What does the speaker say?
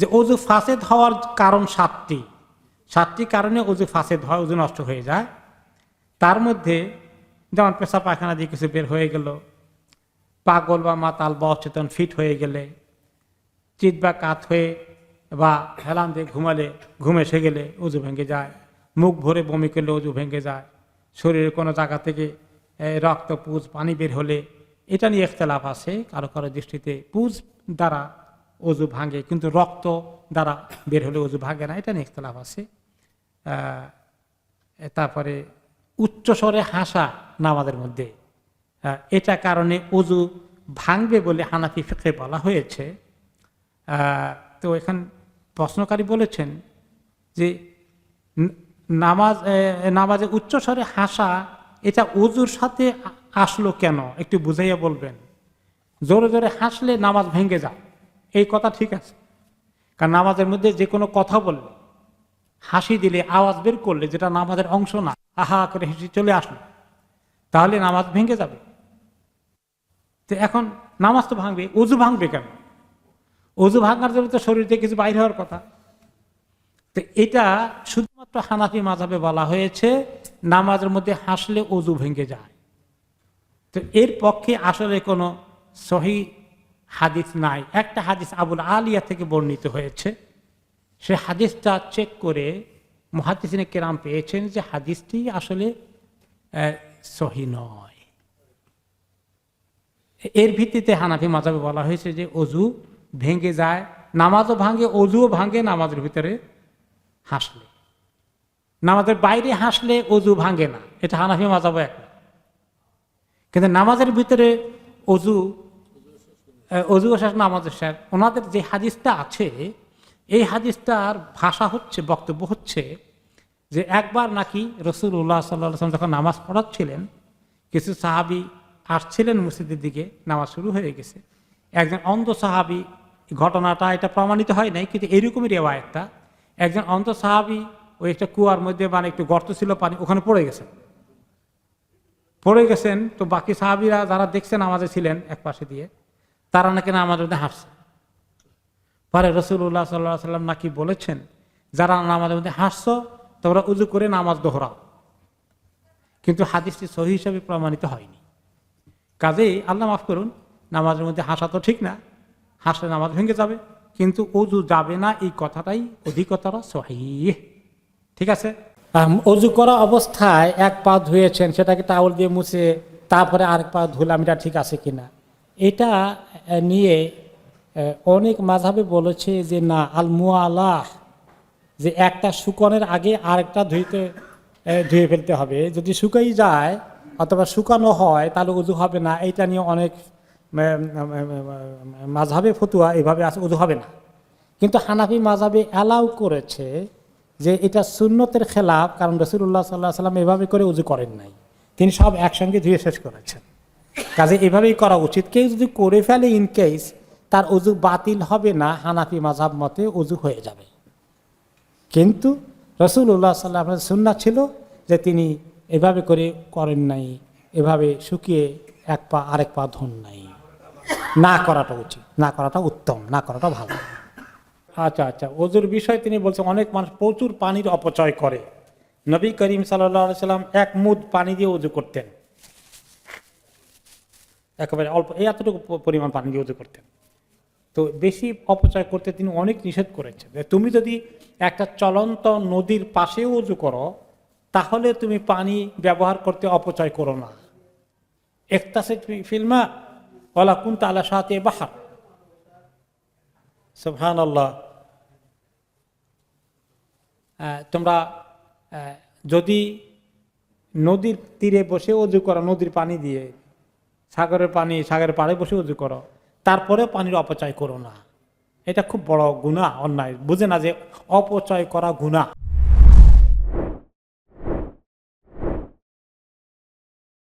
যে অজু ফাসেদ হওয়ার কারণ সাতটি কারণে অজু ফাসেদ হয়, অজু নষ্ট হয়ে যায়। তার মধ্যে যেমন পেশাব পায়খানা দিয়ে কিছু বের হয়ে গেল, পাগল বা মাতাল বা অচেতন ফিট হয়ে গেলে, চিত বা কাত হয়ে বা হেলান দিয়ে ঘুমালে, ঘুম এসে গেলে অজু ভেঙে যায়, মুখ ভরে বমি করলে অজু ভেঙে যায়, শরীরের কোনো জায়গা থেকে রক্ত পুজ পানি বের হলে, এটা নিয়ে ইখতিলাফ আছে। কারো কারো দৃষ্টিতে পুজ দ্বারা অজু ভাঙে, কিন্তু রক্ত দ্বারা বের হলে অজু ভাঙে না, এটা নিয়ে ইখতিলাফ আছে। তারপরে উচ্চস্বরে হাসা নামাজের মধ্যে, এটা কারণে অজু ভাঙবে বলে হানাফি ফিকহে বলা হয়েছে। তো এখান প্রশ্নকারী বলেছেন যে নামাজে উচ্চস্বরে হাসা এটা অজুর সাথে আসলো কেন, একটু বুঝাইয়া বলবেন। জোরে জোরে হাসলে নামাজ ভেঙে যায়, এই কথা ঠিক আছে। কারণ নামাজের মধ্যে যে কোনো কথা বললে, হাসি দিলে, আওয়াজ বের করলে, যেটা নামাজের অংশ না, আহা করে হেসে চলে আসলো, তাহলে নামাজ ভেঙে যাবে। তো এখন নামাজ তো ভাঙবে, অজু ভাঙবে কেন? অজু ভাঙার জন্য তো শরীর থেকে কিছু বাইরে হওয়ার কথা। তো এটা শুধুমাত্র হানাফি মাযহাবে বলা হয়েছে নামাজের মধ্যে হাসলে অজু ভেঙে যায়। তো এর পক্ষে আসলে কোনো সহি হাদিস নাই। একটা হাদিস আবুল আলিয়া থেকে বর্ণিত হয়েছে, সে হাদিসটা চেক করে মুহাদ্দিসিনে কেরাম পেয়েছেন যে হাদিসটি আসলে সহি নয়। এর ভিত্তিতে হানাফি মাযহাবে বলা হয়েছে যে অজু ভেঙে যায়, নামাজও ভাঙে, অজুও ভাঙে নামাজের ভিতরে হাসলে। নামাজের বাইরে হাসলে অজু ভাঙে না, এটা হানাফি মাযহাবে এক। কিন্তু নামাজের ভিতরে অজু শেষ, নামাজের শেষ। ওনাদের যে হাদিসটা আছে, এই হাদিসটার ভাষা হচ্ছে, বক্তব্য হচ্ছে যে একবার নাকি রাসূলুল্লাহ সাল্লাল্লাহু আলাইহি ওয়াসাল্লাম যখন নামাজ পড়াচ্ছিলেন, কিছু সাহাবী আসছিলেন মসজিদের দিকে, নামাজ শুরু হয়ে গেছে। একজন অন্ধ সাহাবী, ঘটনাটা এটা প্রমাণিত হয় নাই, কিন্তু এরকমই রিওয়ায়াতটা, একজন অন্ধ সাহাবী ওই একটা কুয়ার মধ্যে, মানে একটু গর্ত ছিল পানি, ওখানে পড়ে গেছেন। তো বাকি সাহাবীরা যারা দেখছেন নামাজে ছিলেন এক পাশে দিয়ে, তারা নাকি নামাজের মধ্যে হাসছে। পরে রাসূলুল্লাহ সাল্লাল্লাহু আলাইহি ওয়াসাল্লাম নাকি বলেছেন, যারা নামাজের মধ্যে হাসছো তোমরা উযু করে নামাজ দোহরাও। কিন্তু হাদিসটি সহিহ হিসাবে প্রমাণিত হয়নি। কাজেই আল্লাহ মাফ করুন, নামাজের মধ্যে হাসা তো ঠিক না, হাসলে নামাজ ভেঙে যাবে, কিন্তু অজু যাবে না, এই কথাটাই অধিকতর সহিহ। ঠিক আছে। অজু করা অবস্থায় এক পা ধুয়েছেন, সেটাকে টাওয়াল দিয়ে মুছে তারপরে আরেক পা ধুলাম, এটা ঠিক আছে কিনা, এটা নিয়ে অনেক মাযহাবে বলেছে যে না, আল মুআলাহ, যে একটা শুকানোর আগে আরেকটা ধুয়ে ফেলতে হবে। যদি শুকাই যায় অথবা শুকানো হয় তাহলে উযু হবে না, এইটা নিয়ে অনেক মাযহাবে ফতোয়া এভাবে আছে, উযু হবে না। কিন্তু হানাফি মাযহাবে অ্যালাউ করেছে যে এটা সুন্নতের খেলাফ, কারণ রাসূলুল্লাহ সাল্লাল্লাহু আলাইহি ওয়াসাল্লাম এভাবে করে উযু করেন নাই, তিনি সব একসঙ্গে ধুয়ে শেষ করেছেন। কাজে এভাবেই করা উচিত। কেউ যদি করে ফেলে ইন কেস, তার উযু বাতিল হবে না, হানাফি মাযহাব মতে উযু হয়ে যাবে। কিন্তু রাসূলুল্লাহ সাল্লাল্লাহু আলাইহি ওয়াসাল্লাম সুন্নাত ছিল যে তিনি এভাবে করে করেন নাই, এভাবে শুকিয়ে এক পা আরেক পা ধোন নাই। না করাটা উচিত, না করাটা উত্তম, না করাটা ভালো। আচ্ছা, ওযুর বিষয় তিনি বলছেন অনেক মানুষ প্রচুর পানির অপচয় করে। নবী করিম সাল্লাল্লাহু আলাইহি ওয়াসাল্লাম এক মুদ পানি দিয়ে ওযু করতেন, একেবারে অল্প, এতটুকু পরিমাণ পানি দিয়ে ওযু করতেন। তো বেশি অপচয় করতে তিনি অনেক নিষেধ করেছেন। তুমি যদি একটা চলন্ত নদীর পাশেও ওযু করো, তাহলে তুমি পানি ব্যবহার করতে অপচয় করো না। ইখতাসিদ ফিল মা ওয়ালা কুনতা আলা শাতি বাহর, সুবহানাল্লাহ। তোমরা যদি নদীর তীরে বসে ওযু করো, নদীর পানি দিয়ে, সাগরের পাড়ে বসে ওযু করো, তারপরে পানির অপচয় করো না। এটা খুব বড় গুনাহ, অন্যায়। বুঝে না যে অপচয় করা গুনাহ।